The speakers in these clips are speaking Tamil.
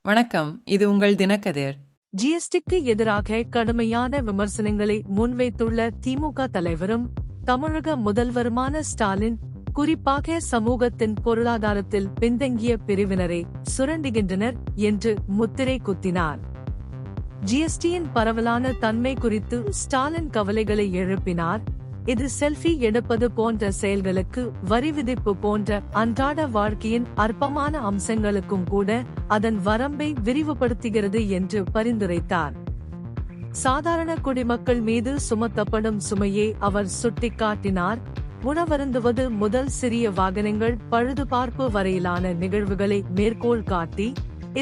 வணக்கம், இது உங்கள் தினக்கதிர். ஜிஎஸ்டிக்கு எதிராக கடுமையான விமர்சனங்களை முன்வைத்துள்ள திமுக தலைவரும் தமிழக முதல்வருமான ஸ்டாலின், குறிப்பாக சமூகத்தின் பொருளாதாரத்தில் பின்தங்கிய பிரிவினரை சுரண்டுகின்றனர் என்று முத்திரை குத்தினார். ஜிஎஸ்டியின் பரவலான தன்மை குறித்து ஸ்டாலின் கவலைகளை எழுப்பினார். இது செல்ஃபி எடுப்பது போன்ற செயல்களுக்கு, வரி விதிப்பு போன்ற அன்றாட வாழ்க்கையின் அற்பமான அம்சங்களுக்கும் கூட அதன் வரம்பை விரிவுபடுத்துகிறது என்று பரிந்துரைத்தார். சாதாரண குடிமக்கள் மீது சுமத்தப்படும் சுமையை அவர் சுட்டிக்காட்டினார். உணவருந்துவது முதல் சிறிய வாகனங்கள் பழுதுபார்ப்பு வரையிலான நிகழ்வுகளை மேற்கோள் காட்டி,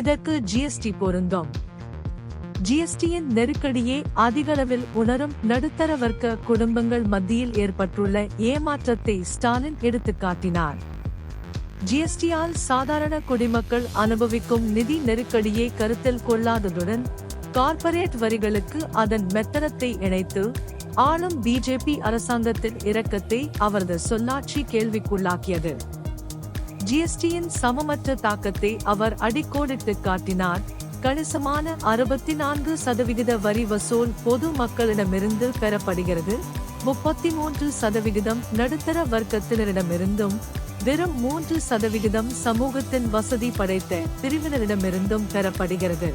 இதற்கு ஜிஎஸ்டி பொருந்தும். ஜிஎஸ்டியின் நெருக்கடியே அதிகளவில் உணரும் நடுத்தர வர்க்க குடும்பங்கள் மத்தியில் ஏற்பட்டுள்ள ஏமாற்றத்தை ஸ்டாலின் எடுத்துக்காட்டினார். ஜிஎஸ்டியால் சாதாரண குடிமக்கள் அனுபவிக்கும் நிதி நெருக்கடியை கருத்தில் கொள்ளாததுடன், கார்ப்பரேட் வரிகளுக்கு அதன் மெத்தனத்தை இணைத்து ஆளும் பிஜேபி அரசாங்கத்தின் இரக்கத்தை அவரது சொல்லாட்சி கேள்விக்குள்ளாக்கியது. ஜிஎஸ்டியின் சமமற்ற தாக்கத்தை அவர் அடிக்கோடிட்டு காட்டினார். கணிசமான 64% வரி வசூல் பொது மக்களிடமிருந்து பெறப்படுகிறது. 33% நடுத்தர வர்க்கத்தினரிடமிருந்தும், வெறும் 3% சமூகத்தின் வசதி படைத்த பிரிவினரிடமிருந்தும் பெறப்படுகிறது.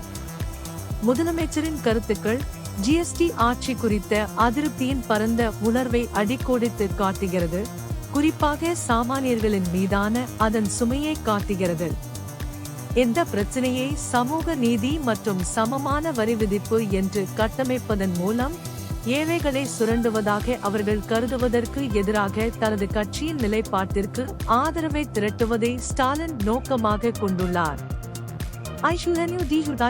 முதலமைச்சரின் கருத்துக்கள் ஜிஎஸ்டி ஆட்சி குறித்த அதிருப்தியின் பரந்த உணர்வை அடிக்கோடிட்டு காட்டுகிறது. குறிப்பாக சாமானியர்களின் மீதான அதன் சுமையை காட்டுகிறது. இந்த பிரச்சனையை சமூக நீதி மற்றும் சமமான வரி விதிப்பு என்று கட்டமைப்பதன் மூலம் ஏழைகளை சுரண்டுவதாக அவர்கள் கருதுவதற்கு எதிராக தனது கட்சியின் நிலைப்பாட்டிற்கு ஆதரவை திரட்டுவதை ஸ்டாலின் நோக்கமாக கொண்டுள்ளார்.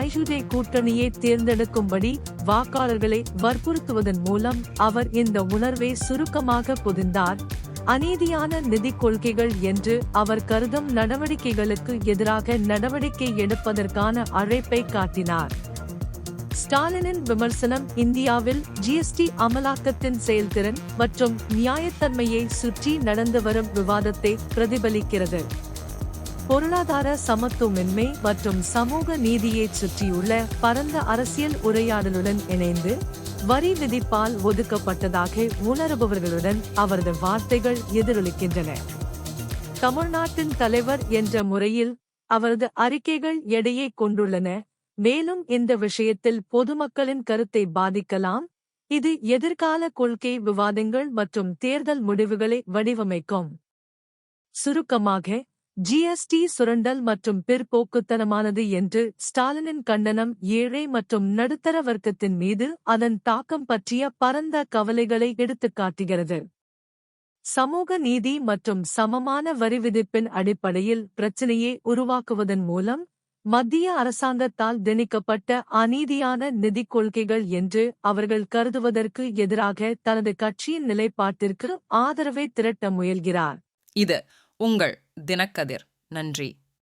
ஐஷுடே கூட்டணியை தேர்ந்தெடுக்கும்படி வாக்காளர்களை வற்புறுத்துவதன் மூலம் அவர் இந்த உணர்வை சுருக்கமாக பொதிந்தார். அநீதியான நிதி கொள்கைகள் என்று அவர் கருதும் நடவடிக்கைகளுக்கு எதிராக நடவடிக்கை எடுப்பதற்கான அழைப்பை காட்டினார். ஸ்டாலினின் விமர்சனம் இந்தியாவில் ஜிஎஸ்டி அமலாக்கத்தின் செயல்திறன் மற்றும் நியாயத்தன்மையை சுற்றி நடந்து வரும் விவாதத்தை பிரதிபலிக்கிறது. பொருளாதார சமத்துவமின்மை மற்றும் சமூக நீதியை சுற்றியுள்ள பரந்த அரசியல் உரையாடலுடன் இணைந்து, வரி விதிப்பால் ஒதுக்கப்பட்டதாக உணருபவர்களுடன் அவரது வார்த்தைகள் எதிரொலிக்கின்றன. தமிழ்நாட்டின் தலைவர் என்ற முறையில் அவரது அறிக்கைகள் எடையை கொண்டுள்ளன. மேலும் இந்த விஷயத்தில் பொதுமக்களின் கருத்தை பாதிக்கலாம். இது எதிர்கால கொள்கை விவாதங்கள் மற்றும் தேர்தல் முடிவுகளை வடிவமைக்கும். சுருக்கமாக, ஜிஎஸ்டி சுரண்டல் மற்றும் பிற்போக்குத்தனமானது என்று ஸ்டாலினின் கண்டனம் ஏழை மற்றும் நடுத்தர வர்க்கத்தின் மீது அதன் தாக்கம் பற்றிய பரந்த கவலைகளை எடுத்துக்காட்டுகிறது. சமூக நீதி மற்றும் சமமான வரி விதிப்பின் அடிப்படையில் பிரச்சினையை உருவாக்குவதன் மூலம் மத்திய அரசாங்கத்தால் திணிக்கப்பட்ட அநீதியான நிதி கொள்கைகள் என்று அவர்கள் கருதுவதற்கு எதிராக தனது கட்சியின் நிலைப்பாட்டிற்கு ஆதரவை திரட்ட முயல்கிறார். இது உங்கள் தினக்கதிர். நன்றி.